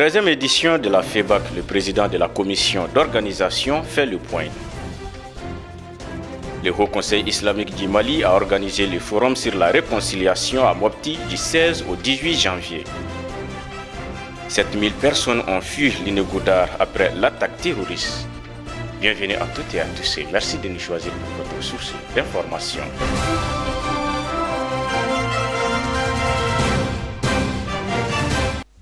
13e édition de la FEBAC, le président de la commission d'organisation fait le point. Le Haut Conseil islamique du Mali a organisé le forum sur la réconciliation à Mopti du 16 au 18 janvier. 7000 personnes ont fui l'Inégoudar après l'attaque terroriste. Bienvenue à toutes et à tous et merci de nous choisir pour votre source d'information.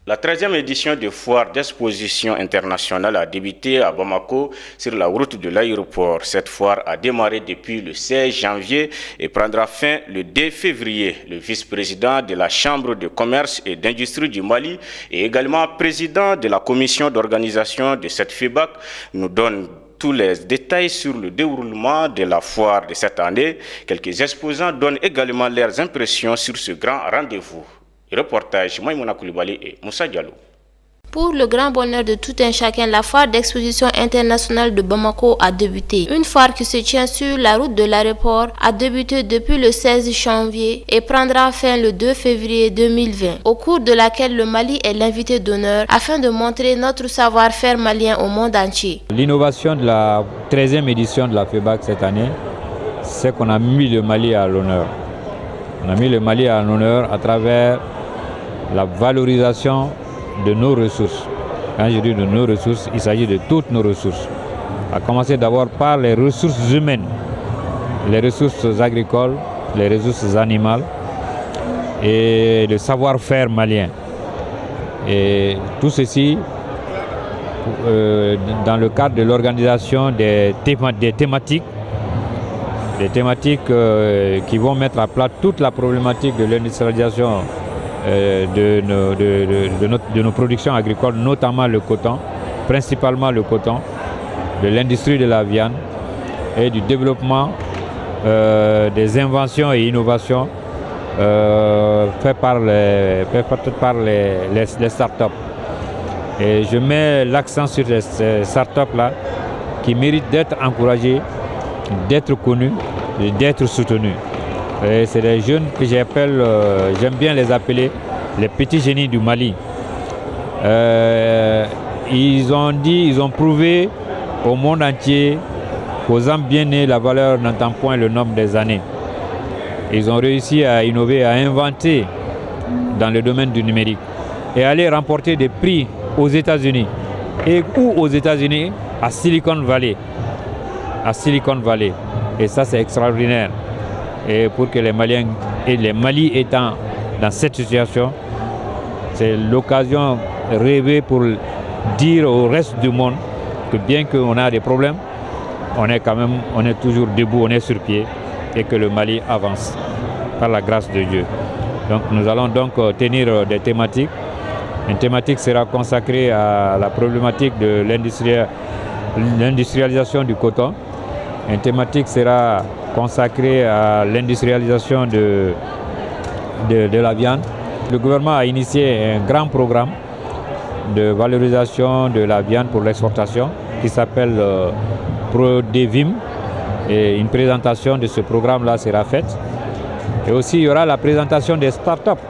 La 13e édition de foire d'exposition internationale a débuté à Bamako sur la route de l'aéroport. Cette foire a démarré depuis le 16 janvier et prendra fin le 2 février. Le vice-président de la Chambre de commerce et d'industrie du Mali et également président de la commission d'organisation de cette FEBAC nous donne tous les détails sur le déroulement de la foire de cette année. Quelques exposants donnent également leurs impressions sur ce grand rendez-vous. Reportage Maïmouna Koulibaly et Moussa Diallo. Pour le grand bonheur de tout un chacun, la foire d'exposition internationale de Bamako a débuté. Une foire qui se tient sur la route de l'aéroport a débuté depuis le 16 janvier et prendra fin le 2 février 2020, au cours de laquelle le Mali est l'invité d'honneur afin de montrer notre savoir-faire malien au monde entier. L'innovation de la 13e édition de la FEBAC cette année, c'est qu'on a mis le Mali à l'honneur. On a mis le Mali à l'honneur à travers la valorisation de nos ressources. Quand je dis de nos ressources, il s'agit de toutes nos ressources. À commencer d'abord par les ressources humaines, les ressources agricoles, les ressources animales et le savoir-faire malien. Et tout ceci dans le cadre de l'organisation des thématiques qui vont mettre à plat toute la problématique de l'industrialisation de nos productions agricoles, notamment le coton, principalement le coton, de l'industrie de la viande et du développement des inventions et innovations faites par les startups. Et je mets l'accent sur ces startups-là qui méritent d'être encouragées, d'être connues et d'être soutenues. C'est des jeunes que j'appelle, j'aime bien les appeler les petits génies du Mali. Ils ont prouvé au monde entier qu'aux hommes bien nés, la valeur n'entend point le nombre des années. Ils ont réussi à innover, à inventer dans le domaine du numérique et aller remporter des prix aux États-Unis. Et où aux États-Unis? À Silicon Valley. À Silicon Valley. Et ça, c'est extraordinaire. Et pour que les Maliens et les Mali étant dans cette situation, c'est l'occasion rêvée pour dire au reste du monde que bien qu'on a des problèmes, on est toujours debout, on est sur pied et que le Mali avance par la grâce de Dieu. Donc nous allons donc tenir des thématiques. Une thématique sera consacrée à la problématique de l'industrialisation du coton. Une thématique sera consacrée à l'industrialisation de la viande. Le gouvernement a initié un grand programme de valorisation de la viande pour l'exportation qui s'appelle ProDevim. Et une présentation de ce programme-là sera faite. Et aussi, il y aura la présentation des startups.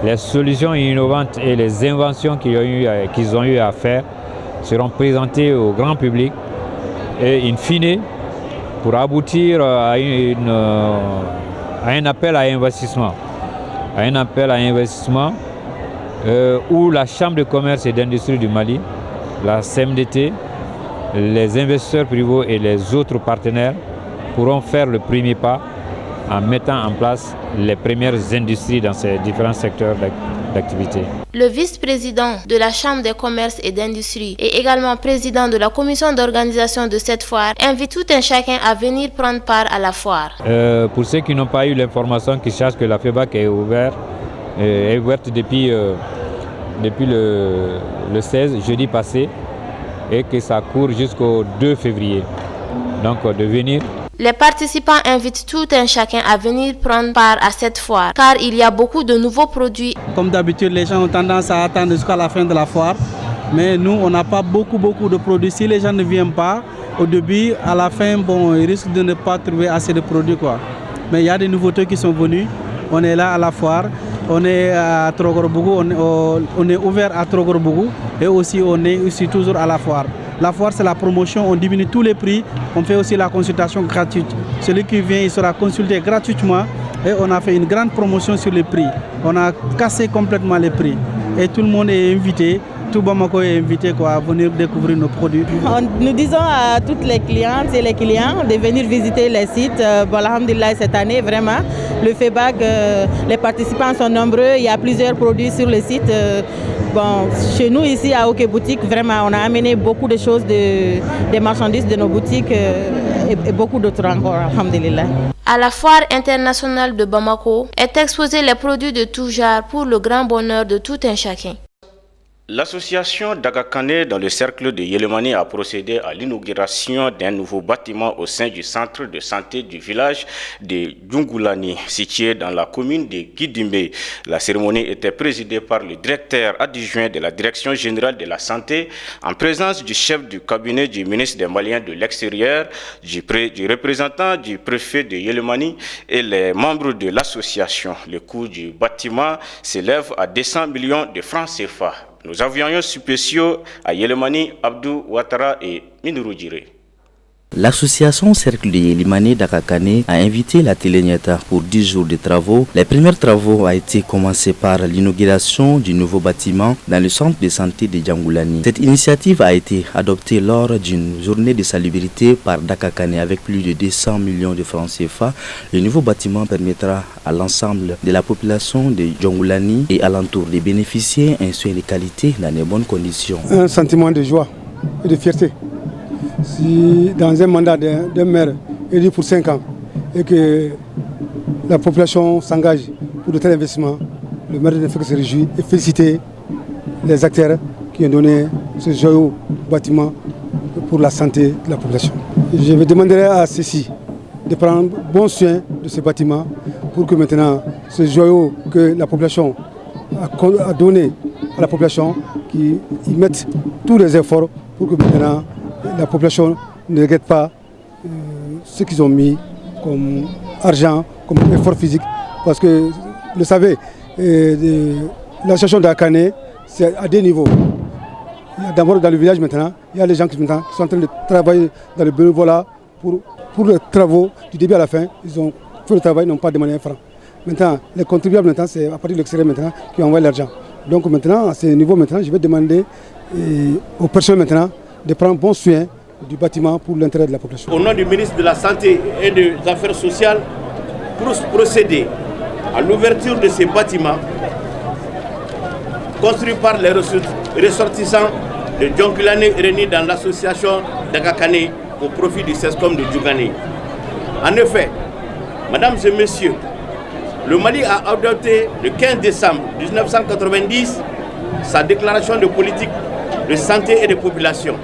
Les solutions innovantes et les inventions qu'ils ont eu à faire seront présentées au grand public. Et in fine, pour aboutir à un appel à investissement. Où la Chambre de commerce et d'industrie du Mali, la CMDT, les investisseurs privés et les autres partenaires pourront faire le premier pas en mettant en place les premières industries dans ces différents secteurs d'activité. Le vice-président de la Chambre de commerce et d'industrie et également président de la commission d'organisation de cette foire invite tout un chacun à venir prendre part à la foire. Pour ceux qui n'ont pas eu l'information, qui sachent que la FEBAC est ouverte depuis le 16, jeudi passé, et que ça court jusqu'au 2 février. Donc de venir. Les participants invitent tout un chacun à venir prendre part à cette foire, car il y a beaucoup de nouveaux produits. Comme d'habitude, les gens ont tendance à attendre jusqu'à la fin de la foire, mais nous, on n'a pas beaucoup de produits. Si les gens ne viennent pas au début, à la fin, ils risquent de ne pas trouver assez de produits, quoi. Mais il y a des nouveautés qui sont venues. On est là à la foire, on est à Trogorbougou, on est ouvert à Trogorbougou. et aussi on est aussi toujours à la foire. La foire, c'est la promotion, on diminue tous les prix, on fait aussi la consultation gratuite. Celui qui vient, il sera consulté gratuitement et on a fait une grande promotion sur les prix. On a cassé complètement les prix et tout le monde est invité. Tout Bamako est invité à venir découvrir nos produits. Nous disons à toutes les clientes et les clients de venir visiter les sites. Alhamdulillah, cette année, vraiment, le FEBAC, les participants sont nombreux. Il y a plusieurs produits sur le site. Chez nous, ici à OK Boutique, vraiment, on a amené beaucoup de choses, des marchandises de nos boutiques et beaucoup d'autres encore, alhamdulillah. À la foire internationale de Bamako est exposé les produits de tout genre pour le grand bonheur de tout un chacun. L'association Dagakane dans le cercle de Yelemani a procédé à l'inauguration d'un nouveau bâtiment au sein du centre de santé du village de Djungulani, situé dans la commune de Guidimbe. La cérémonie était présidée par le directeur adjoint de la Direction générale de la santé, en présence du chef du cabinet du ministre des Maliens de l'extérieur, du représentant du préfet de Yelemani et les membres de l'association. Le coût du bâtiment s'élève à 200 millions de francs CFA. Nos avions spéciaux à Yelemani, Abdou Ouattara et Minuru Djire. L'association Cercle de Yelemani Dakakane a invité la Téléniata pour 10 jours de travaux. Les premiers travaux ont été commencés par l'inauguration du nouveau bâtiment dans le centre de santé de Djangulani. Cette initiative a été adoptée lors d'une journée de salubrité par Dakakane avec plus de 200 millions de francs CFA. Le nouveau bâtiment permettra à l'ensemble de la population de Djangulani et alentour de bénéficier d'un soin de qualité dans de bonnes conditions. Un sentiment de joie et de fierté. Si dans un mandat d'un maire élu pour 5 ans et que la population s'engage pour de tels investissements, le maire ne fait que se réjouir et féliciter les acteurs qui ont donné ce joyeux bâtiment pour la santé de la population. Je demanderai à ceux-ci de prendre bon soin de ce bâtiment pour que maintenant ce joyau que la population a donné à la population, qu'ils mettent tous les efforts pour que maintenant la population ne regrette pas ce qu'ils ont mis comme argent, comme effort physique. Parce que, vous le savez, l'association d'Akane, c'est à deux niveaux. D'abord dans le village maintenant, il y a les gens qui sont en train de travailler dans le bénévolat pour les travaux du début à la fin. Ils ont fait le travail, ils n'ont pas demandé un franc. Maintenant, les contribuables maintenant, c'est à partir de l'extérieur maintenant qui envoient l'argent. Donc maintenant, à ce niveau maintenant, je vais demander aux personnes maintenant de prendre bon soin du bâtiment pour l'intérêt de la population. Au nom du ministre de la Santé et des Affaires sociales, pour procéder à l'ouverture de ces bâtiments construits par les ressortissants de Djangulani réunis dans l'association Dagakane au profit du CESCOM de Djougani. En effet, mesdames et messieurs, le Mali a adopté le 15 décembre 1990 sa déclaration de politique de santé et de population.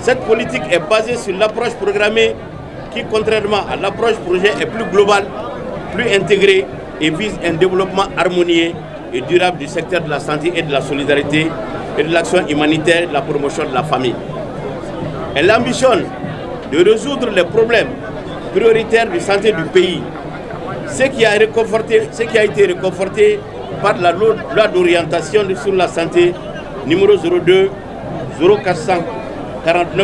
Cette politique est basée sur l'approche programmée qui, contrairement à l'approche projet, est plus globale, plus intégrée et vise un développement harmonieux et durable du secteur de la santé et de la solidarité et de l'action humanitaire et de la promotion de la famille. Elle ambitionne de résoudre les problèmes prioritaires de santé du pays, ce qui a été réconforté par la loi d'orientation sur la santé numéro 02-0449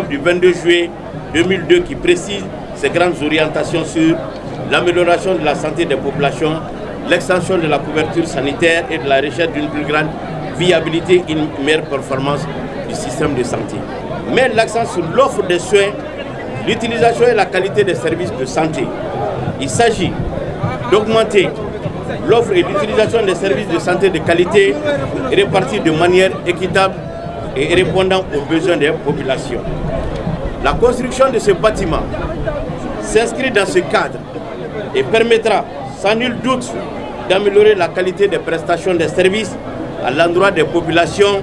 du 22 juillet 2002 qui précise ces grandes orientations sur l'amélioration de la santé des populations, l'extension de la couverture sanitaire et de la recherche d'une plus grande viabilité et une meilleure performance du système de santé. Met l'accent sur l'offre de soins, l'utilisation et la qualité des services de santé. Il s'agit d'augmenter l'offre et l'utilisation des services de santé de qualité répartis de manière équitable et répondant aux besoins des populations. La construction de ce bâtiment s'inscrit dans ce cadre et permettra sans nul doute d'améliorer la qualité des prestations des services à l'endroit des populations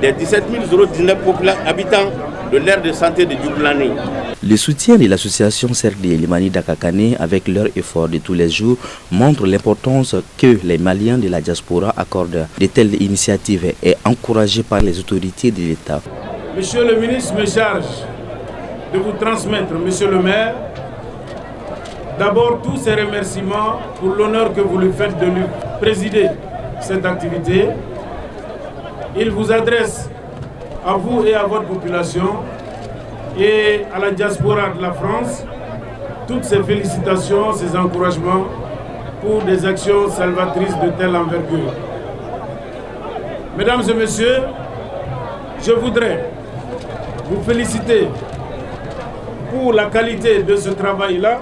des 17 019 habitants de l'aire de santé de Djangulani. Le soutien de l'association Cercle de Yelemani Dakakane avec leurs efforts de tous les jours montre l'importance que les Maliens de la diaspora accordent de telles initiatives et encouragées par les autorités de l'État. Monsieur le ministre me charge de vous transmettre, monsieur le maire, d'abord tous ces remerciements pour l'honneur que vous lui faites de lui présider cette activité. Il vous adresse à vous et à votre population et à la diaspora de la France toutes ces félicitations, ces encouragements pour des actions salvatrices de telle envergure. Mesdames et messieurs, je voudrais vous féliciter pour la qualité de ce travail-là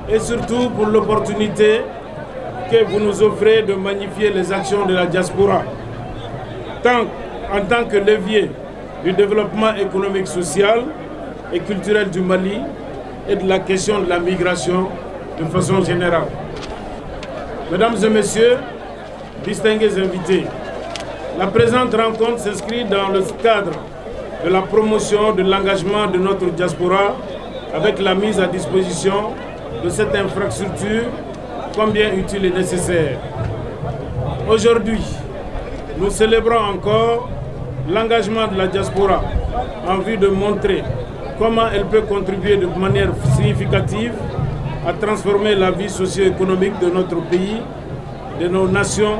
et surtout pour l'opportunité que vous nous offrez de magnifier les actions de la diaspora, en tant que levier du développement économique, social et culturel du Mali et de la question de la migration de façon générale. Mesdames et messieurs, distingués invités, la présente rencontre s'inscrit dans le cadre de la promotion de l'engagement de notre diaspora avec la mise à disposition de cette infrastructure combien utile et nécessaire. Aujourd'hui, nous célébrons encore l'engagement de la diaspora en vue de montrer comment elle peut contribuer de manière significative à transformer la vie socio-économique de notre pays, de nos nations,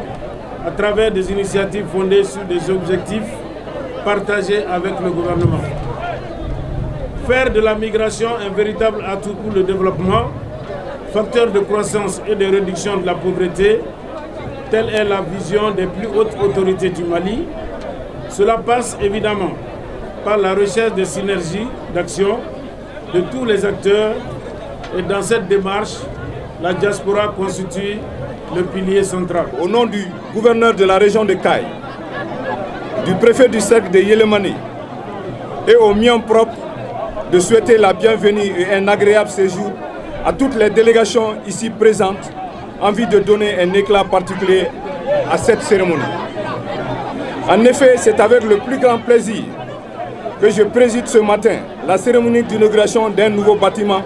à travers des initiatives fondées sur des objectifs partagés avec le gouvernement. Faire de la migration un véritable atout pour le développement, facteur de croissance et de réduction de la pauvreté, telle est la vision des plus hautes autorités du Mali. Cela passe évidemment par la recherche de synergies d'action de tous les acteurs et dans cette démarche, la diaspora constitue le pilier central. Au nom du gouverneur de la région de Caille, du préfet du cercle de Yélémani et au mien propre de souhaiter la bienvenue et un agréable séjour à toutes les délégations ici présentes en vue de donner un éclat particulier à cette cérémonie. En effet, c'est avec le plus grand plaisir que je préside ce matin la cérémonie d'inauguration d'un nouveau bâtiment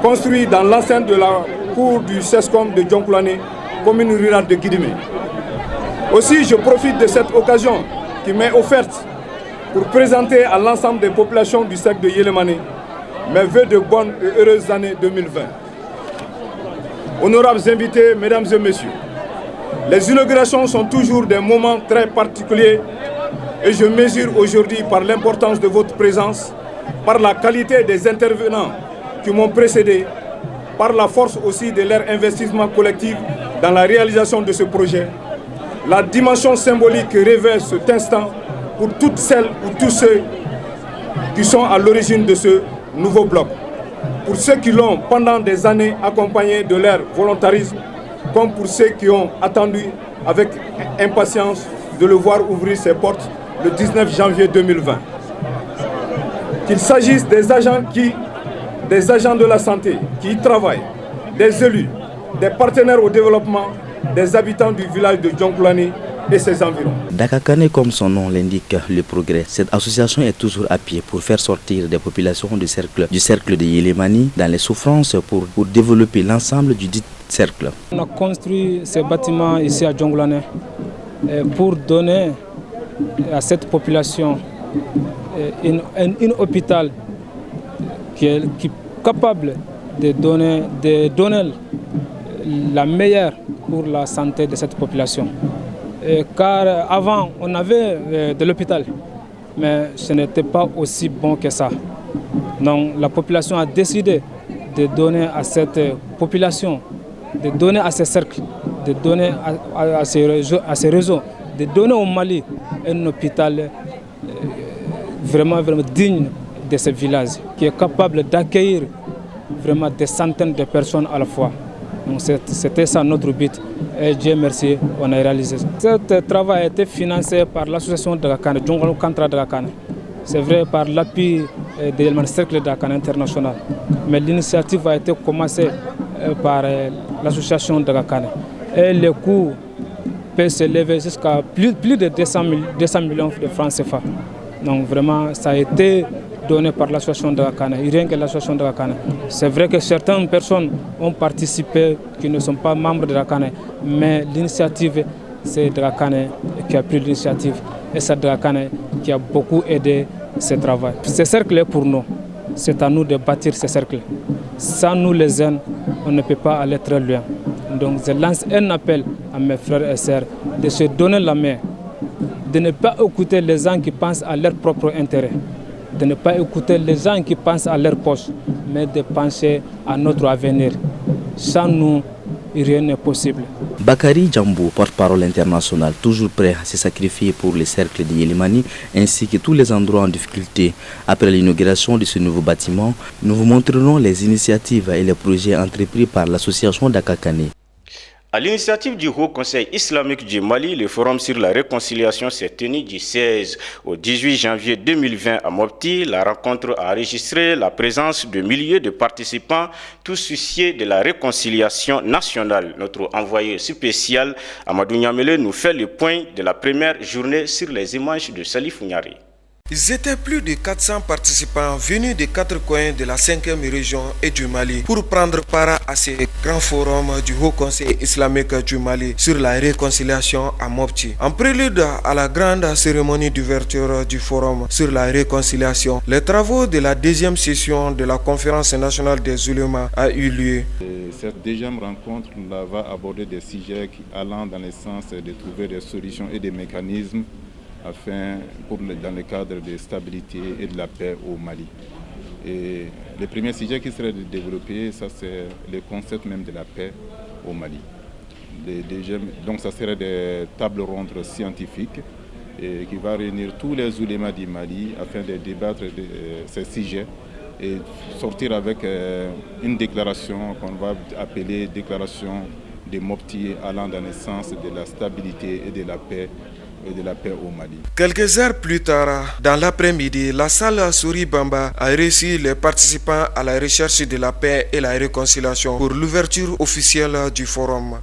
construit dans l'enceinte de la cour du CESCOM de Dionkoulani, commune rurale de Kidimé. Aussi, je profite de cette occasion qui m'est offerte pour présenter à l'ensemble des populations du cercle de Yélémani mes vœux de bonnes et heureuses années 2020. Honorables invités, mesdames et messieurs, les inaugurations sont toujours des moments très particuliers et je mesure aujourd'hui par l'importance de votre présence, par la qualité des intervenants qui m'ont précédé, par la force aussi de leur investissement collectif dans la réalisation de ce projet, la dimension symbolique que revêt cet instant pour toutes celles ou tous ceux qui sont à l'origine de ce nouveau bloc. Pour ceux qui l'ont pendant des années accompagné de leur volontarisme, comme pour ceux qui ont attendu avec impatience de le voir ouvrir ses portes le 19 janvier 2020. Qu'il s'agisse des agents de la santé qui y travaillent, des élus, des partenaires au développement, des habitants du village de Dionkoulani et ses environs. Dakakane, comme son nom l'indique, le progrès. Cette association est toujours à pied pour faire sortir des populations du cercle de Yélémani dans les souffrances pour développer l'ensemble du dit cercle. On a construit ces bâtiments ici à Dionkoulani pour donner à cette population un hôpital qui est capable de donner la meilleure pour la santé de cette population. Car avant, on avait de l'hôpital, mais ce n'était pas aussi bon que ça. Donc la population a décidé de donner à cette population, de donner à ces cercles, de donner à ces réseaux, de donner au Mali un hôpital vraiment digne de ce village, qui est capable d'accueillir vraiment des centaines de personnes à la fois. Donc c'était ça notre but et Dieu merci, on a réalisé ça. Ce travail a été financé par l'association de Dakakane, Djongolo Kantra de Dakakane. C'est vrai par l'appui de Cercle de Dakakane International. Mais l'initiative a été commencée par l'association de Dakakane. Et le coût peut s'élever jusqu'à plus de 200 millions de francs CFA. Donc vraiment, ça a été donné par l'association de Dakakane, rien que l'association de Dakakane. C'est vrai que certaines personnes ont participé qui ne sont pas membres de Dakakane, mais l'initiative, c'est Dakakane qui a pris l'initiative et c'est Dakakane qui a beaucoup aidé ce travail. Ce cercle est pour nous, c'est à nous de bâtir ce cercle. Sans nous les jeunes, on ne peut pas aller très loin. Donc je lance un appel à mes frères et sœurs de se donner la main, de ne pas écouter les gens qui pensent à leur propre intérêt, de ne pas écouter les gens qui pensent à leur poche, mais de penser à notre avenir. Sans nous, rien n'est possible. Bakary Djambo, porte-parole international, toujours prêt à se sacrifier pour les cercles de Yelimani ainsi que tous les endroits en difficulté. Après l'inauguration de ce nouveau bâtiment, nous vous montrerons les initiatives et les projets entrepris par l'association d'Akakane. À l'initiative du Haut Conseil islamique du Mali, le forum sur la réconciliation s'est tenu du 16 au 18 janvier 2020 à Mopti. La rencontre a enregistré la présence de milliers de participants, tous souciés de la réconciliation nationale. Notre envoyé spécial, Amadou Niamele, nous fait le point de la première journée sur les images de Salif Niari. Ils étaient plus de 400 participants venus des 4 coins de la 5e région et du Mali pour prendre part à ce grand forum du Haut Conseil islamique du Mali sur la réconciliation à Mopti. En prélude à la grande cérémonie d'ouverture du forum sur la réconciliation, les travaux de la 2e session de la conférence nationale des ulémas a eu lieu. Cette deuxième rencontre va aborder des sujets allant dans le sens de trouver des solutions et des mécanismes dans le cadre de stabilité et de la paix au Mali. Et le premier sujet qui serait développé, ça c'est le concept même de la paix au Mali. Donc ça serait des tables rondes scientifiques qui vont réunir tous les oulémas du Mali afin de débattre de ces sujets et sortir avec une déclaration qu'on va appeler déclaration de Mopti allant dans le sens de la stabilité et de la paix au Mali. Quelques heures plus tard, dans l'après-midi, la salle Souri Bamba a reçu les participants à la recherche de la paix et la réconciliation pour l'ouverture officielle du forum.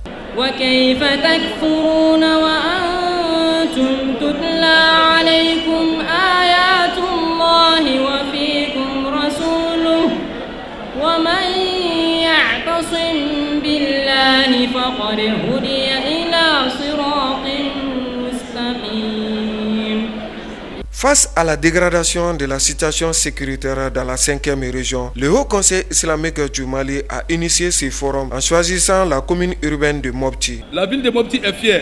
Face à la dégradation de la situation sécuritaire dans la 5e région, le Haut Conseil islamique du Mali a initié ce forum en choisissant la commune urbaine de Mopti. La ville de Mopti est fière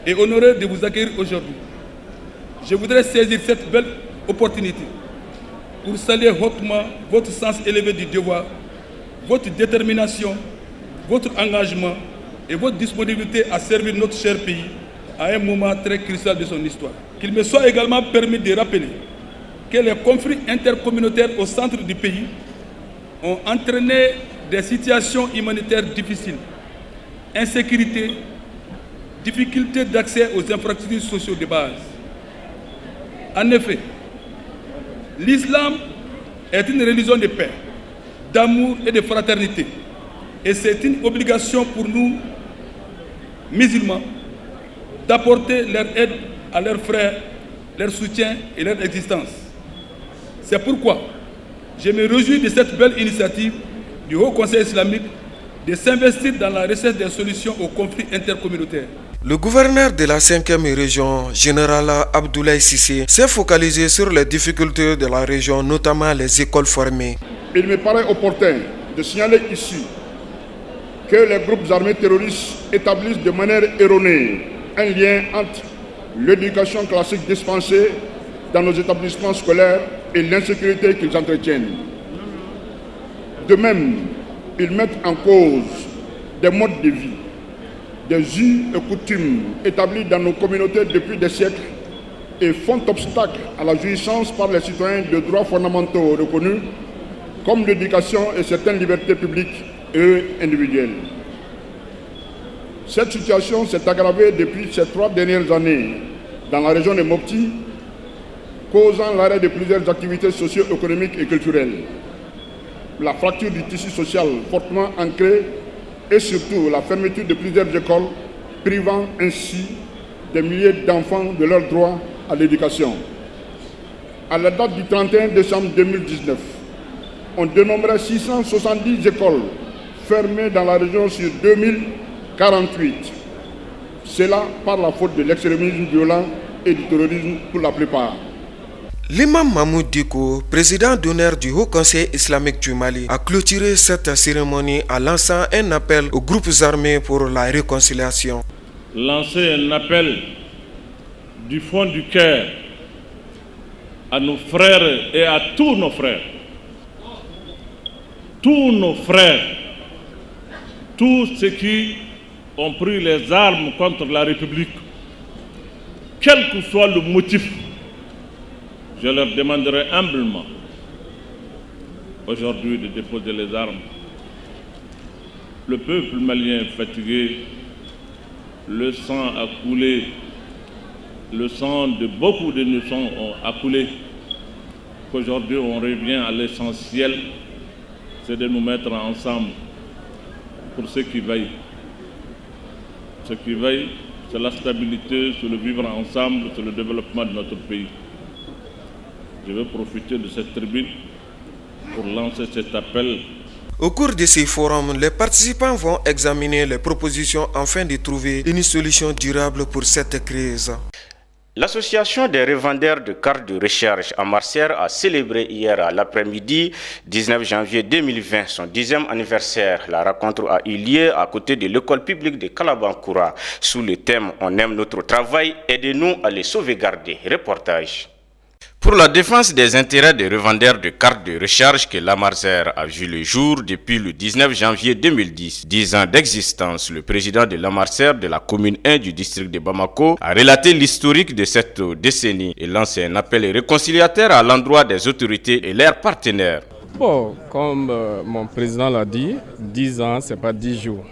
et honorée de vous accueillir aujourd'hui. Je voudrais saisir cette belle opportunité pour saluer hautement votre sens élevé du devoir, votre détermination, votre engagement et votre disponibilité à servir notre cher pays à un moment très crucial de son histoire. Qu'il me soit également permis de rappeler que les conflits intercommunautaires au centre du pays ont entraîné des situations humanitaires difficiles, insécurité, difficulté d'accès aux infrastructures sociales de base. En effet, l'islam est une religion de paix, d'amour et de fraternité. Et c'est une obligation pour nous, musulmans, d'apporter leur aide à leurs frères, leur soutien et leur existence. C'est pourquoi je me réjouis de cette belle initiative du Haut Conseil islamique de s'investir dans la recherche des solutions aux conflits intercommunautaires. Le gouverneur de la 5e région, général Abdoulaye Sissé, s'est focalisé sur les difficultés de la région, notamment les écoles formées. Il me paraît opportun de signaler ici que les groupes armés terroristes établissent de manière erronée un lien entre l'éducation classique dispensée dans nos établissements scolaires et l'insécurité qu'ils entretiennent. De même, ils mettent en cause des modes de vie, des us et coutumes établis dans nos communautés depuis des siècles et font obstacle à la jouissance par les citoyens de droits fondamentaux reconnus comme l'éducation et certaines libertés publiques et individuelles. Cette situation s'est aggravée depuis ces 3 dernières années dans la région de Mopti, causant l'arrêt de plusieurs activités socio-économiques et culturelles, la fracture du tissu social fortement ancrée et surtout la fermeture de plusieurs écoles, privant ainsi des milliers d'enfants de leur droit à l'éducation. À la date du 31 décembre 2019, on dénombrait 670 écoles fermées dans la région sur 2048. Cela par la faute de l'extrémisme violent et du terrorisme pour la plupart. L'imam Mahmoud Diko, président d'honneur du Haut Conseil islamique du Mali, a clôturé cette cérémonie en lançant un appel aux groupes armés pour la réconciliation. Lancer un appel du fond du cœur à nos frères et à tous nos frères, tous ceux qui ont pris les armes contre la République, quel que soit le motif, je leur demanderai humblement aujourd'hui de déposer les armes. Le peuple malien est fatigué, le sang a coulé, le sang de beaucoup de nos sangs a coulé. Aujourd'hui, on revient à l'essentiel, c'est de nous mettre ensemble pour ce qui veille. Ce qui veille, c'est la stabilité, c'est le vivre ensemble, c'est le développement de notre pays. Je vais profiter de cette tribune pour lancer cet appel. Au cours de ces forums, les participants vont examiner les propositions afin de trouver une solution durable pour cette crise. L'association des revendeurs de cartes de recharge à Marseille a célébré hier à l'après-midi, 19 janvier 2020, son 10e anniversaire. La rencontre a eu lieu à côté de l'école publique de Kalabankoura sous le thème « On aime notre travail, aidez-nous à les sauvegarder ». Reportage. Pour la défense des intérêts des revendeurs de cartes de recharge que la Marseille a vu le jour depuis le 19 janvier 2010, 10 ans d'existence, le président de la Marseille de la commune 1 du district de Bamako a relaté l'historique de cette décennie et lancé un appel réconciliateur à l'endroit des autorités et leurs partenaires. Bon, comme mon président l'a dit, 10 ans, ce n'est pas 10 jours.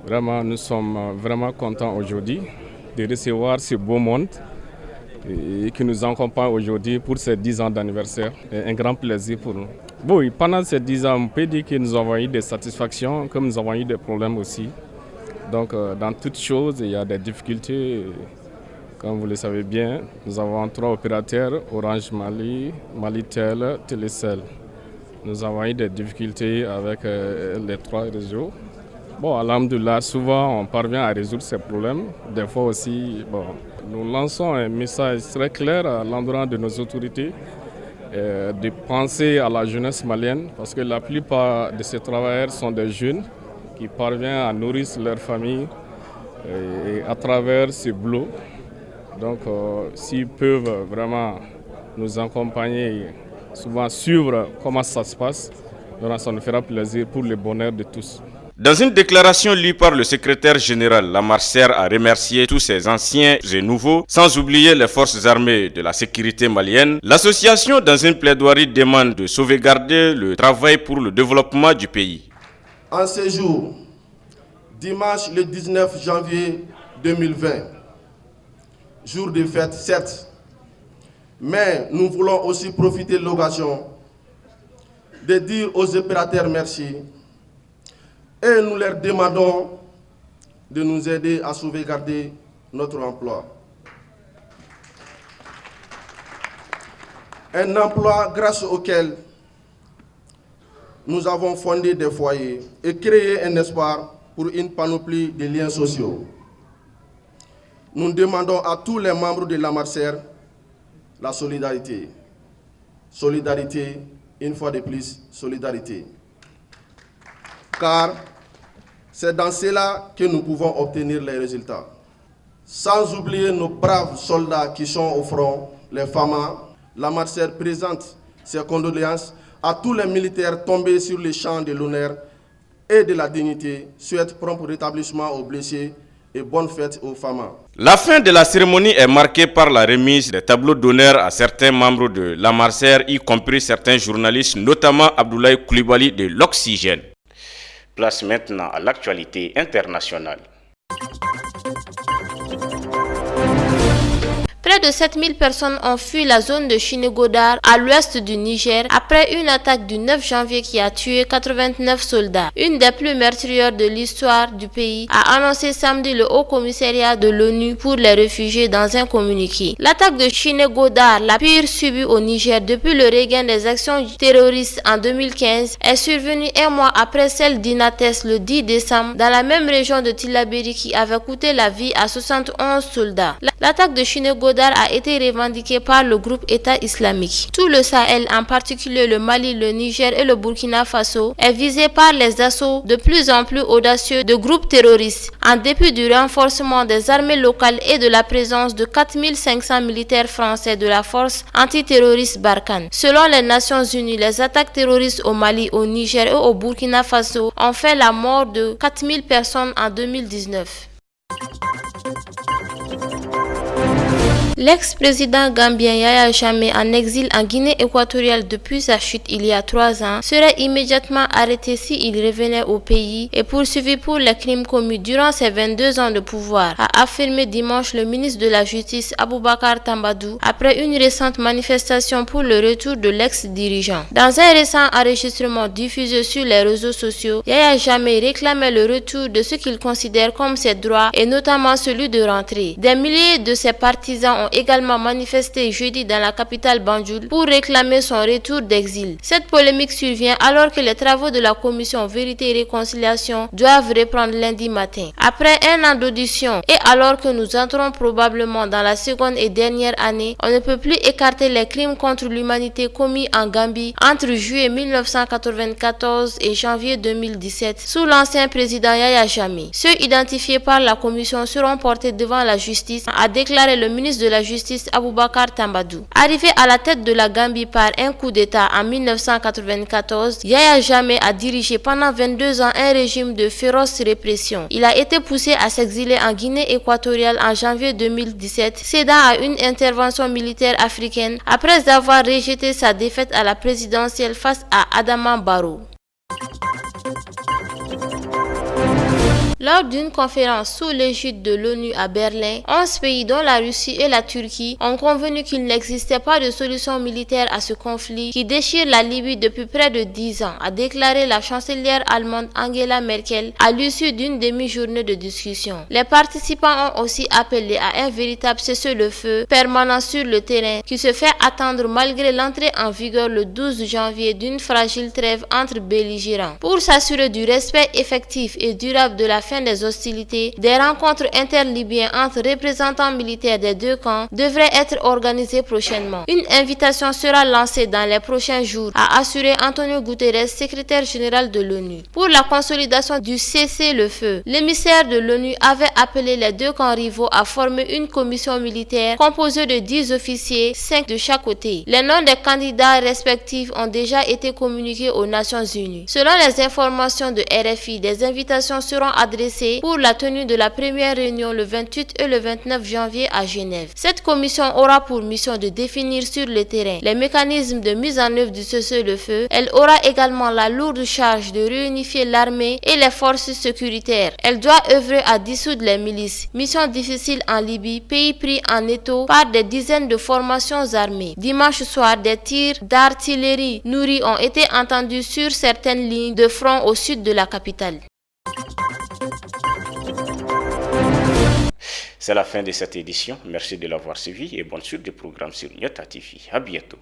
Vraiment, nous sommes vraiment contents aujourd'hui de recevoir ce beau monde et qui nous accompagne aujourd'hui pour ces 10 ans d'anniversaire. Un grand plaisir pour nous. Bon, pendant ces 10 ans, on peut dire que nous avons eu des satisfactions, comme nous avons eu des problèmes aussi. Donc, dans toutes choses, il y a des difficultés. Comme vous le savez bien, nous avons 3 opérateurs, Orange Mali, Malitel, Télécel. Nous avons eu des difficultés avec les 3 réseaux. Bon, alhamdoulilah, souvent on parvient à résoudre ces problèmes. Des fois aussi, bon, nous lançons un message très clair à l'endroit de nos autorités de penser à la jeunesse malienne parce que la plupart de ces travailleurs sont des jeunes qui parviennent à nourrir leur famille et à travers ce boulot. Donc, s'ils peuvent vraiment nous accompagner, souvent suivre comment ça se passe, ça nous fera plaisir pour le bonheur de tous. Dans une déclaration lue par le secrétaire général, la Marseille a remercié tous ses anciens et nouveaux, sans oublier les forces armées de la sécurité malienne. L'association, dans une plaidoirie, demande de sauvegarder le travail pour le développement du pays. En ce jour, dimanche le 19 janvier 2020, jour de fête certes, mais nous voulons aussi profiter de l'occasion de dire aux opérateurs merci. Et nous leur demandons de nous aider à sauvegarder notre emploi. Un emploi grâce auquel nous avons fondé des foyers et créé un espoir pour une panoplie de liens sociaux. Nous demandons à tous les membres de la Marseille la solidarité. Solidarité, une fois de plus, solidarité. Car c'est dans cela que nous pouvons obtenir les résultats. Sans oublier nos braves soldats qui sont au front, les FAMA, la Marseille présente ses condoléances à tous les militaires tombés sur les champs de l'honneur et de la dignité, souhaite prompt rétablissement aux blessés et bonne fête aux FAMA. La fin de la cérémonie est marquée par la remise des tableaux d'honneur à certains membres de la Marseille, y compris certains journalistes, notamment Abdoulaye Koulibaly de l'Oxygène. Place maintenant à l'actualité internationale. Près de 7000 personnes ont fui la zone de Chinégodar à l'ouest du Niger après une attaque du 9 janvier qui a tué 89 soldats. Une des plus meurtrières de l'histoire du pays, a annoncé samedi le Haut Commissariat de l'ONU pour les réfugiés dans un communiqué. L'attaque de Chinégodar, la pire subie au Niger depuis le regain des actions terroristes en 2015, est survenue un mois après celle d'Inates le 10 décembre dans la même région de Tillabéri qui avait coûté la vie à 71 soldats. L'attaque de Chinégodar Goudar a été revendiqué par le groupe État islamique. Tout le Sahel, en particulier le Mali, le Niger et le Burkina Faso, est visé par les assauts de plus en plus audacieux de groupes terroristes, en dépit du renforcement des armées locales et de la présence de 4500 militaires français de la force antiterroriste Barkhane. Selon les Nations Unies, les attaques terroristes au Mali, au Niger et au Burkina Faso ont fait la mort de 4000 personnes en 2019. L'ex-président gambien Yaya Jammeh, en exil en Guinée équatoriale depuis sa chute il y a 3 ans, serait immédiatement arrêté s'il revenait au pays et poursuivi pour les crimes commis durant ses 22 ans de pouvoir, a affirmé dimanche le ministre de la Justice Aboubacar Tambadou après une récente manifestation pour le retour de l'ex-dirigeant. Dans un récent enregistrement diffusé sur les réseaux sociaux, Yaya Jammeh réclamait le retour de ce qu'il considère comme ses droits et notamment celui de rentrer. Des milliers de ses partisans ont également manifesté jeudi dans la capitale Banjul pour réclamer son retour d'exil. Cette polémique survient alors que les travaux de la commission Vérité et Réconciliation doivent reprendre lundi matin. Après un an d'audition et alors que nous entrons probablement dans la seconde et dernière année, on ne peut plus écarter les crimes contre l'humanité commis en Gambie entre juillet 1994 et janvier 2017 sous l'ancien président Yaya Jammeh. Ceux identifiés par la commission seront portés devant la justice, a déclaré le ministre de la Justice Aboubacar Tambadou. Arrivé à la tête de la Gambie par un coup d'État en 1994, Yaya Jammeh a dirigé pendant 22 ans un régime de féroce répression. Il a été poussé à s'exiler en Guinée équatoriale en janvier 2017, cédant à une intervention militaire africaine après avoir rejeté sa défaite à la présidentielle face à Adama Barrow. Lors d'une conférence sous l'égide de l'ONU à Berlin, 11 pays dont la Russie et la Turquie ont convenu qu'il n'existait pas de solution militaire à ce conflit qui déchire la Libye depuis près de 10 ans, a déclaré la chancelière allemande Angela Merkel à l'issue d'une demi-journée de discussion. Les participants ont aussi appelé à un véritable cessez-le-feu permanent sur le terrain qui se fait attendre malgré l'entrée en vigueur le 12 janvier d'une fragile trêve entre belligérants. Pour s'assurer du respect effectif et durable de la fin des hostilités, des rencontres interlibyens entre représentants militaires des deux camps devraient être organisées prochainement. Une invitation sera lancée dans les prochains jours, a assuré Antonio Guterres, secrétaire général de l'ONU. Pour la consolidation du cessez-le-feu, l'émissaire de l'ONU avait appelé les deux camps rivaux à former une commission militaire composée de 10 officiers, 5 de chaque côté. Les noms des candidats respectifs ont déjà été communiqués aux Nations Unies. Selon les informations de RFI, des invitations seront adressées pour la tenue de la première réunion le 28 et le 29 janvier à Genève. Cette commission aura pour mission de définir sur le terrain les mécanismes de mise en œuvre du cessez-le-feu. Elle aura également la lourde charge de réunifier l'armée et les forces sécuritaires. Elle doit œuvrer à dissoudre les milices. Mission difficile en Libye, pays pris en étau par des dizaines de formations armées. Dimanche soir, des tirs d'artillerie nourris ont été entendus sur certaines lignes de front au sud de la capitale. C'est la fin de cette édition. Merci de l'avoir suivi et bonne suite des programmes sur Nyota TV. À bientôt.